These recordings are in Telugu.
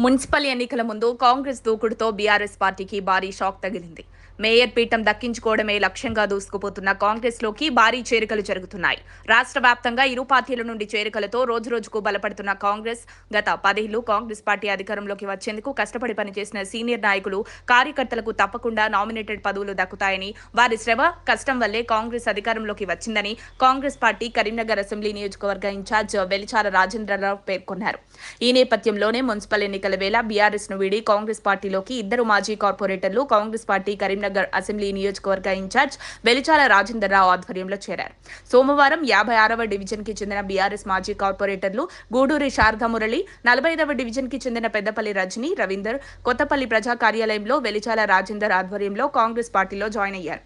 మున్సిపల్ ఎన్నికల ముందు కాంగ్రెస్ దూకుడుతో బీఆర్ఎస్ పార్టీకి భారీ షాక్ తగిలింది. మేయర్ పీఠం దక్కించుకోవడమే లక్ష్యంగా దూసుకుపోతున్న కాంగ్రెస్ లోకి భారీ చేరికలు జరుగుతున్నాయి. రాష్ట్ర వ్యాప్తంగా ఇరు పార్టీల నుండి చేరికలతో రోజురోజుకు బలపడుతున్న కాంగ్రెస్ గత 10 ఏళ్లు కాంగ్రెస్ పార్టీ అధికారంలోకి వచ్చేందుకు కష్టపడి పనిచేసిన సీనియర్ నాయకులు, కార్యకర్తలకు తప్పకుండా నామినేటెడ్ పదవులు దక్కుతాయని, వారి శ్రమ, కష్టం వల్లే కాంగ్రెస్ అధికారంలోకి వచ్చిందని కాంగ్రెస్ పార్టీ కరీంనగర్ అసెంబ్లీ నియోజకవర్గ ఇన్ఛార్జ్ వెలిచాల రాజేంద్రరావు పేర్కొన్నారు. ఈ నేపథ్యంలోనే మున్సిపల్ ఎన్నికల వేళ బీఆర్ఎస్ ను వీడి కాంగ్రెస్ పార్టీలోకి ఇద్దరు మాజీ కార్పొరేటర్లు కాంగ్రెస్ పార్టీ కరీంనగర్ అసెంబ్లీ నియోజకవర్గ ఇన్ఛార్జ్ వెలిచాల రాజేంద్రరావు ఆధ్వర్యంలో చేరారు. సోమవారం 56వ డివిజన్ కి చెందిన బీఆర్ఎస్ మాజీ కార్పొరేటర్లు గూడూరి శారదా మురళి, 45వ డివిజన్ కి చెందిన పెద్దపల్లి రజని, రవీందర్ కొత్తపల్లి ప్రజా కార్యాలయంలో వెలిచాల రాజేందర్ ఆధ్వర్యంలో కాంగ్రెస్ పార్టీలో జాయిన్ అయ్యారు.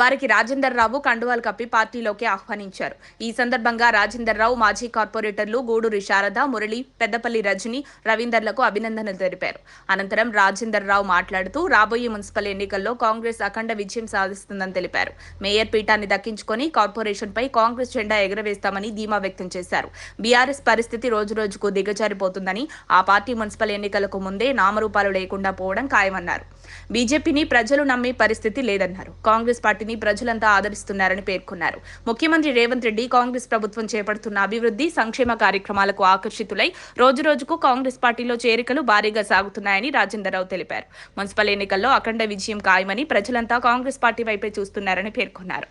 వారికి రాజేందర్రావు కండువాలు కప్పి పార్టీలోకి ఆహ్వానించారు. ఈ సందర్భంగా రాజేందర్రావు మాజీ కార్పొరేటర్లు గూడూరి శారద, మురళి, పెద్దపల్లి రజని, రవీందర్లకు అభినందనలు తెలిపారు. అనంతరం రాజేందర్రావు మాట్లాడుతూ రాబోయే మున్సిపల్ ఎన్నికల్లో కాంగ్రెస్ అఖండ విజయం సాధిస్తుందని తెలిపారు. మేయర్ పీఠాన్ని దక్కించుకొని కార్పొరేషన్పై కాంగ్రెస్ జెండా ఎగురవేస్తామని ధీమా వ్యక్తం చేశారు. బీఆర్ఎస్ పరిస్థితి రోజురోజుకు దిగజారిపోతుందని, ఆ పార్టీ మున్సిపల్ ఎన్నికలకు ముందే నామరూపాలు లేకుండా పోవడం ఖాయమన్నారు. బీజేపీని ప్రజలు నమ్మే పరిస్థితి లేదన్నారు. కాంగ్రెస్ పార్టీని ప్రజలంతా ఆదరిస్తున్నారని పేర్కొన్నారు. ముఖ్యమంత్రి రేవంత్ రెడ్డి కాంగ్రెస్ ప్రభుత్వం చేపడుతున్న అభివృద్ధి, సంక్షేమ కార్యక్రమాలకు ఆకర్షితులై రోజురోజుకు కాంగ్రెస్ పార్టీలో చేరికలు భారీగా సాగుతున్నాయని రాజేంద్రరావు తెలిపారు. మున్సిపల్ ఎన్నికల్లో అఖండ విజయం ఖాయమని, ప్రజలంతా కాంగ్రెస్ పార్టీ వైపే చూస్తున్నారని పేర్కొన్నారు.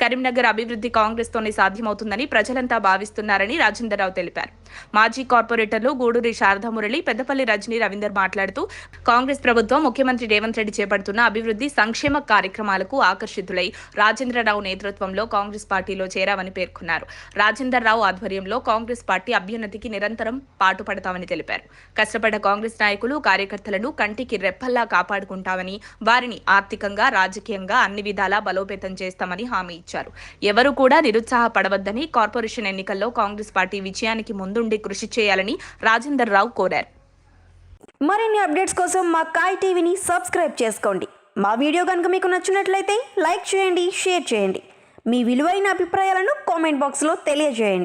కరీంనగర్ అభివృద్ధి కాంగ్రెస్ తోనే సాధ్యమవుతుందని ప్రజలంతా భావిస్తున్నారని రాజేంద్రరావు తెలిపారు. మాజీ కార్పొరేటర్లు గూడూరి శారదా మురళి, పెద్దపల్లి రజని, రవీందర్ మాట్లాడుతూ కాంగ్రెస్ ప్రభుత్వం ముఖ్యమంత్రి రేవంత్ రెడ్డి చేపడుతున్న అభివృద్ధి, సంక్షేమ కార్యక్రమాలకు ఆకర్షితులై రాజేంద్రరావు నేతృత్వంలో కాంగ్రెస్ పార్టీలో చేరామని పేర్కొన్నారు. రాజేంద్రరావు ఆధ్వర్యంలో కాంగ్రెస్ పార్టీ అభ్యున్నతికి నిరంతరం పాటుపడతామని తెలిపారు. కష్టపడ్డ కాంగ్రెస్ నాయకులు, కార్యకర్తలను కంటికి రెప్పల్లా కాపాడుకుంటామని, వారిని ఆర్థికంగా, రాజకీయంగా అన్ని విధాలా బలోపేతం చేస్తామని హామీ ఇచ్చారు. ఎవరూ కూడా నిరుత్సాహపడవద్దని, కార్పొరేషన్ ఎన్నికల్లో కాంగ్రెస్ పార్టీ విజయానికి ముందుండి కృషి చేయాలని రాజేందర్రావు కోరారు. మరిన్ని అప్డేట్స్ కోసం మా కాయ్ టీవీని సబ్స్క్రైబ్ చేసుకోండి. మా వీడియో కనుక మీకు నచ్చినట్లయితే లైక్ చేయండి, షేర్ చేయండి. మీ విలువైన అభిప్రాయాలను కామెంట్ బాక్స్లో తెలియజేయండి.